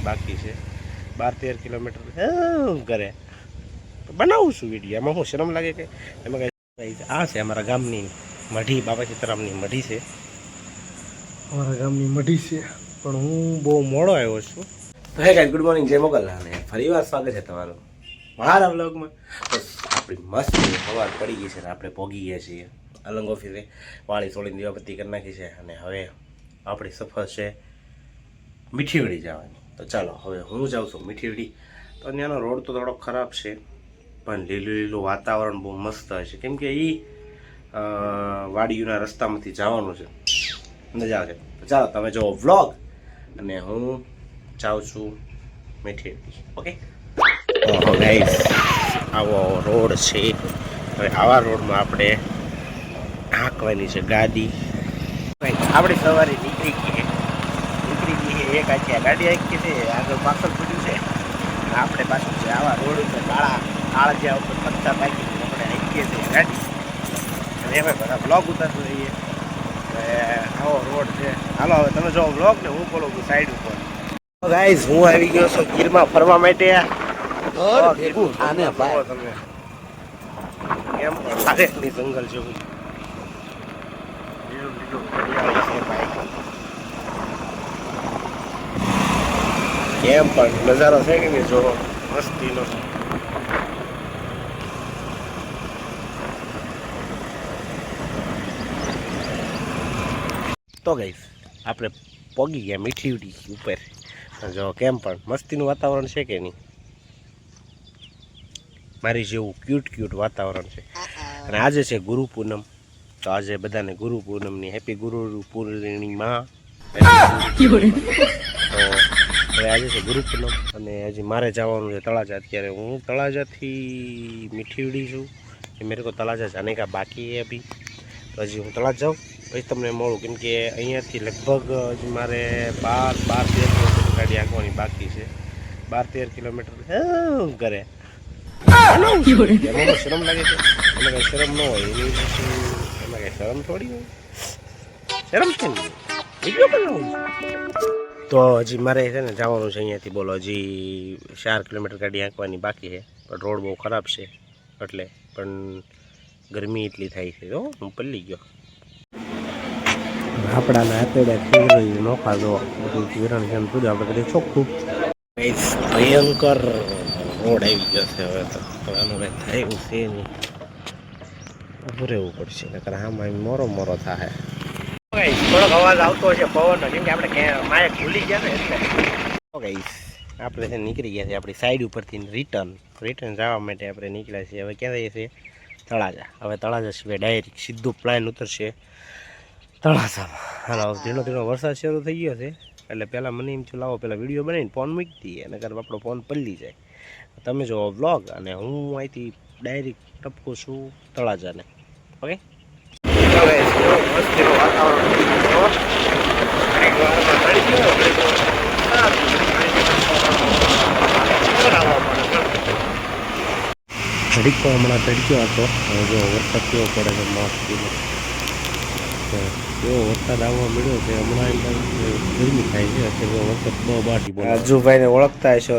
બાકી છે 12-13 કિલોમીટર કરે બનાવું છું વિડીયો એમાં હું શરમ લાગે કે એમાં કઈ આ છે અમારા ગામની મઢી બાબા સીતારામની મઢી છે અમારા ગામની મઢી છે પણ હું બહુ મોડો આવ્યો છું તો હે ગાઈસ ગુડ મોર્નિંગ જય મોગલ અને ફરીવાર સ્વાગત છે તમારું મારા વ્લોગમાં આપણી મસ્ત સવાર પડી ગઈ છે ને આપણે પહોંચી ગયા છીએ અલંગ ઓફિસે વાળી સોળીને દીવાબત્તી કરી નાખી છે અને હવે આપણી સફર છે મીઠીવડી જવાની તો ચાલો હવે હું જાઉં છું મીઠીવડી તો ત્યાંનો રોડ તો થોડો ખરાબ છે પણ લીલું લીલું વાતાવરણ બહુ મસ્ત હશે કેમ કે એ વાડીઓના રસ્તામાંથી જવાનું છે મજા આવશે તો ચાલો તમે જો વ્લોગ અને હું જાઉં છું મીઠીવડી ઓકે ગાઈસ આવો રોડ છે હવે આવા રોડમાં આપણે હાંકવાની છે ગાડી આપણી સવારે નીકળી ગઈ એક આખી ગાડી આખી છે આગળ પાછળ પડ્યું છે આપણે પાછું છે આવા રોડ ઉપર કાળા જ્યાં ઉપર પત્તા પાકી આપણે આખીએ છીએ ગાડી અને એમાં બધા બ્લોગ ઉતારતું રહીએ આવો રોડ છે હાલો હવે તમે જો બ્લોગ ને હું બોલું સાઈડ ઉપર ગાઈઝ હું આવી ગયો છું ગીરમાં ફરવા માટે એમ પણ જંગલ જેવું કેમ પણ નજારો છે કે નહીં જો મસ્તીનો તો ગાઈસ આપણે પહોંચી ગયા મીઠીવડી ઉપર જો કેમ પણ મસ્તીનું વાતાવરણ છે કે નહીં મારી જેવું ક્યુટ વાતાવરણ છે અને આજે છે ગુરુ પૂનમ તો આજે બધાને ગુરુ પૂનમની હેપી ગુરુ પૂર્ણિમા તો હવે આજે છે ગુરુ પૂનમ અને હજી મારે જવાનું છે તળાજા અત્યારે હું તળાજાથી મીઠીવડી છું એ મેરે કો તળાજા જાને કા બાકી है अभी તો હજી હું તળાજ જાઉં પછી તમને મળું કેમ કે અહીંયાથી લગભગ હજી મારે 12-13 કિલોમીટર ગાડી આંકવાની બાકી છે 12-13 કિલોમીટર કરે એમાં શરમ લાગે છે એમાં કઈ શરમ ન હોય એની એમાં કઈ શરમ થોડી હોય શરમ છે ને વિડીયો બનાવું તો હજી મારે છે ને જવાનું છે અહીંયાથી બોલો હજી 4 કિલોમીટર ગાડી આંકવાની બાકી છે પણ રોડ બહુ ખરાબ છે એટલે પણ ગરમી એટલી થાય છે તો હું પલ્લી ગયો આપણાના હાથેડા ખીર નોખા જો બધું વિરણ છે બધું આપણે કદી ચોખ્ખું ભયંકર રોડ આવી ગયો છે હવે તો એનું કંઈ થાય એવું છે નહીં ઊભું રહેવું પડશે નકર આમાં મોરો થાય થોડોક અવાજ આવતો હશે પવનનો કેમ કે આપણે માયા ભૂલી ગયા ને એટલે આપણે છે નીકળી ગયા છીએ આપણી સાઈડ ઉપરથી રિટર્ન જવા માટે આપણે નીકળ્યા છીએ હવે ક્યાં જઈએ છીએ તળાજા હવે તળાજા સિવાય ડાયરેક્ટ સીધું પ્લાન ઉતરશે તળાજામાં હાલો ધીણો વરસાદ શરૂ થઈ ગયો છે એટલે પહેલાં મને એમ થયું લાવો પહેલાં વિડીયો બનાવીને ફોન મૂકી દઈએ અને કારણ આપણો ફોન પલ્લી જાય તમે જો વ્લોગ અને હું અહીંથી ડાયરેક્ટ ટપકું છું તળાજાને ઓકે તડકો હમણાં તડક્યો હતો જો વરસાદ કેવો પડે છે મસ્તીનો એવો વરસાદ આવવા મળ્યો છે હમણાં ગરમી થાય છે અત્યારે વરસાદ બહુ બાટી બોલે રાજુભાઈને ઓળખતા હશો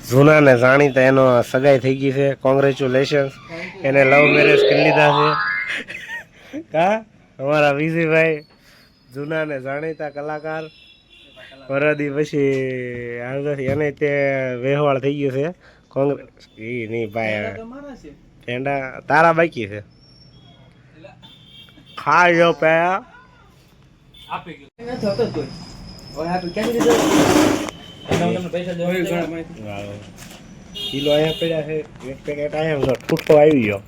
જૂના ને જાણીતા એનો સગાઈ થઈ ગઈ છે કોંગ્રેચ્યુલેશન એને લવ મેરેજ કરી લીધા છે કા અમારા વિજયભાઈ જૂના ને જાણીતા કલાકાર વરદી પછી એને તે વેહવાળ થઈ ગયું છે કોંગ્રેસ એ નહીં ભાઈ ટેંડા તારા બાકી છે ખાજો પયા કિલો અહીંયા પડ્યા છે એક પેકેટ અહીંયા ઠૂઠો આવી ગયો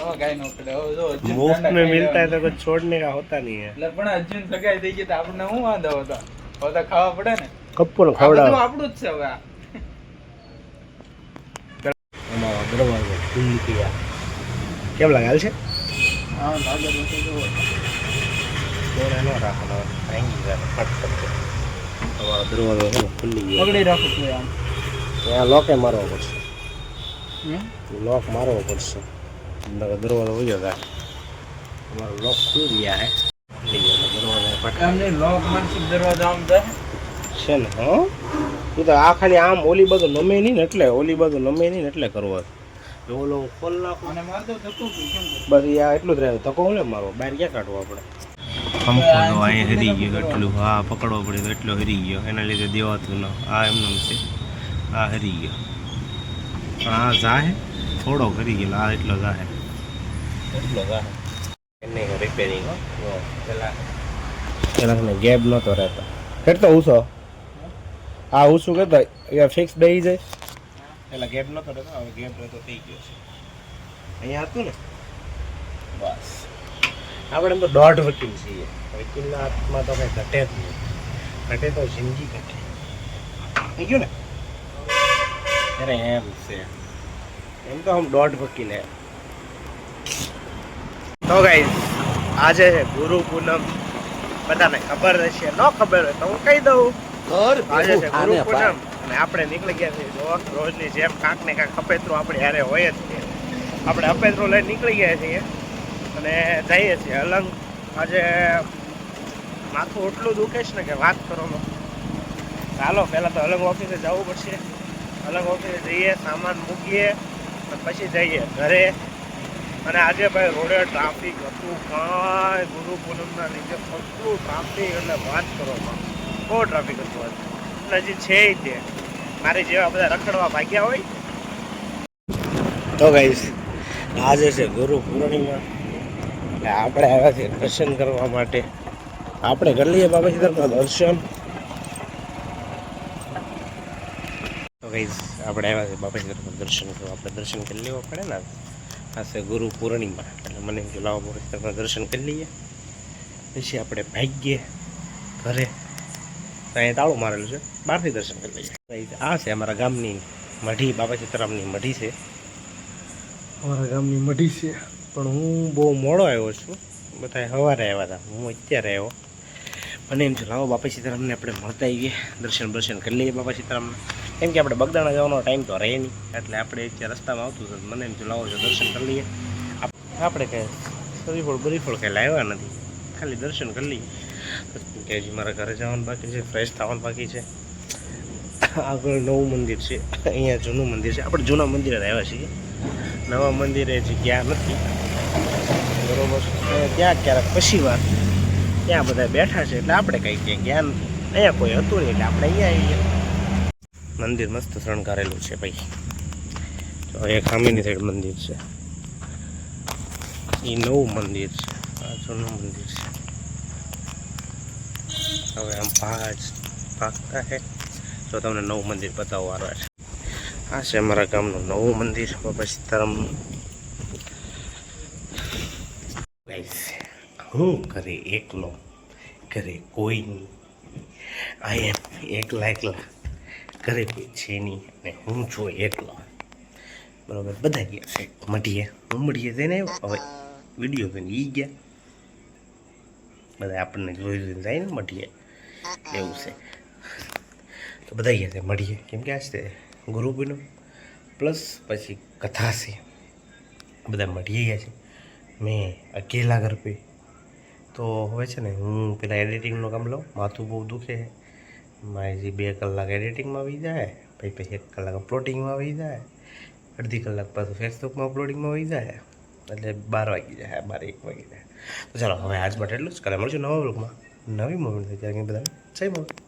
मुफ्त में मिलता है तो कुछ छोड़ने का होता नहीं है પણ અર્જુન સગાઈ થઈ ગઈ તો આપણને શું વાંધો હતો હવે ખાવા પડે ને કપ્પુર ખવડાવ આપણું જ છે હવે અમારો દરવાજો ખુલ્લી ગયા કેમ લાગે હાલ છે હા લાગે તો જો થોડા નો રાખવાનો ભાંગી જાય ફટફટ અમારો દરવાજો છે ખુલ્લી ગયો પકડી રાખો તો આમ ત્યાં લોકે મારવો પડશે લોક મારવો પડશે दरवाजा हो जाता है हमारा लॉक खुल गया है दरवाजा हमने लॉक मन से दरवाजा हम था છે ને હા એ તો આ ખાલી આમ ઓલી બાજુ નમે નહીં ને એટલે ઓલી બાજુ નમે નહીં ને એટલે કરવો જો ઓલો હું ખોલ નાખું અને માર તો ધક્કો કેમ બસ એ આ એટલું જ રહે ધક્કો હું મારો બહાર ક્યાં કાઢવો આપણે પંખો તો અહીંયા હરી ગયો એટલું હા પકડવો પડે તો એટલો હરી ગયો એના લીધે દેવાતું ન આ એમનું છે આ હરી ગયો પણ આ જાહે થોડો હરી ગયેલો આ એટલો જાહે એને રિપેરિંગ પેલા ગેપ નહોતો રહેતો કેટલો ઊંચો આ ઊંચું કહેતો અહીંયા ફિક્સ દઈ જાય પેલા ગેપ નહોતો રહેતો હવે ગેપ રહેતો થઈ ગયો છે અહીંયા હતું ને બસ આપણે એમ તો દોઢ વકીલ છીએ વકીલના હાથમાં તો કંઈ ઘટે જ નહીં ઘટે તો જિંદગી ઘટે થઈ ગયું ને અરે એમ છે એમ તો હમ દોઢ વકીલ હે તો ગાઈસ આજે છે ગુરુ પૂનમ બધાને ખબર હશે ન ખબર હોય તો હું કહી દઉં આજે છે ગુરુ પૂનમ અને આપણે નીકળી ગયા છીએ જો રોજની જેમ કાંક ને કાંક અપેતરું આપણે યારે હોય જ છીએ આપણે અપેતરું લઈને નીકળી ગયા છીએ અને જઈએ છીએ અલંગ આજે માથું એટલું દુખે છે ને કે વાત કરો ચાલો પહેલાં તો અલંગ ઓફિસે જવું પડશે અલંગ ઓફિસે જઈએ સામાન મૂકીએ અને પછી જઈએ ઘરે અને આજે ભાઈ રોડે ટ્રાફિક હતું કાંઈ ગુરુ પૂનમના લીધે કેટલું ટ્રાફિક એટલે વાત કરવામાં બહુ ટ્રાફિક હતું આજે હજી છે તે મારી જેવા બધા રખડવા ભાગ્યા હોય તો ગાઈસ આજે છે ગુરુ પૂર્ણિમા એટલે આપણે આવ્યા છીએ દર્શન કરવા માટે આપણે કરી લઈએ બાબા સીતારામના દર્શન તો ગાઈસ આપણે આવ્યા છીએ બાબા સીતારામના દર્શન કરવા આપણે દર્શન કરી લેવા પડે ને આ છે ગુરુ પૂર્ણિમા એટલે મને એમ કે લાવો બાબા સીતારામના દર્શન કરી લઈએ પછી આપણે ભાગીએ ઘરે અહીંયા તાળું મારેલું છે બહારથી દર્શન કરી લઈએ આ છે અમારા ગામની મઢી બાબા સીતારામની મઢી છે અમારા ગામની મઢી છે પણ હું બહુ મોડો આવ્યો છું બધા સવારે આવ્યા હતા હું અત્યારે આવ્યો મને એમ છે લાવો બાપા સીતારામને આપણે મળતા આવીએ દર્શન કરી લઈએ બાપા સીતારામના કેમ કે આપણે બગદાણા જવાનો ટાઈમ તો રહે નહીં એટલે આપણે અત્યારે રસ્તામાં આવતું છે મને એમ છે લાવો છો દર્શન કરી લઈએ આપણે કંઈ સરીફળ બરીફળ કંઈ લાવ્યા નથી ખાલી દર્શન કરી લઈએ કે હજી મારા ઘરે જવાનું બાકી છે ફ્રેશ થવાનું બાકી છે આગળ નવું મંદિર છે અહીંયા જૂનું મંદિર છે આપણે જૂના મંદિરે આવ્યા છીએ નવા મંદિરે હજી ગયા નથી બરોબર ત્યાં ક્યારેક પછી વાર ત્યાં બધા બેઠા છે એટલે આપણે કંઈ ક્યાંય ગયા નથી અહીંયા કોઈ હતું નહીં એટલે આપણે અહીંયા આવીએ મંદિર મસ્ત શણગારેલું છે ભાઈ જો એક સામેની સાઈડ મંદિર છે એ નવું મંદિર છે આ જૂનું મંદિર છે હવે આમ ભાગતા છે જો તમને નવું મંદિર બતાવવાનું છે આ છે અમારા ગામનું નવું મંદિર બાબા સીતારામનું હું ઘરે એકલો ઘરે કોઈ નહીં આ એમ એકલા ઘરે કોઈ છે નહીં અને હું છું એકલો બરાબર બધા ગયા છે મઢીએ હું મઢીએ જઈને આવ્યો હવે વિડીયો જોઈને ઈ ગયા બધા આપણને જોઈને જાય ને મઢીએ એવું છે તો બધા ગયા છે મળીએ કેમ કે આજ તે ગુરુ પૂનમ પ્લસ પછી કથા છે બધા મળીએ ગયા છે મેં અકેલા ઘર પે તો હવે છે ને હું પેલા એડિટિંગનું કામ લઉં માથું બહુ દુખે મારી જે 2 કલાક એડિટિંગમાં આવી જાય પછી 1 કલાક અપલોડિંગમાં આવી જાય અડધી કલાક પાછું ફેસબુકમાં અપલોડિંગમાં આવી જાય એટલે 12 વાગી જાય 12-1 વાગી જાય તો ચાલો હવે આજ માટે એટલું જ કાલે મળશું નવા બ્લોગમાં નવી મોમેન્ટ થઈ ત્યારે બધા જય મોમેન્ટ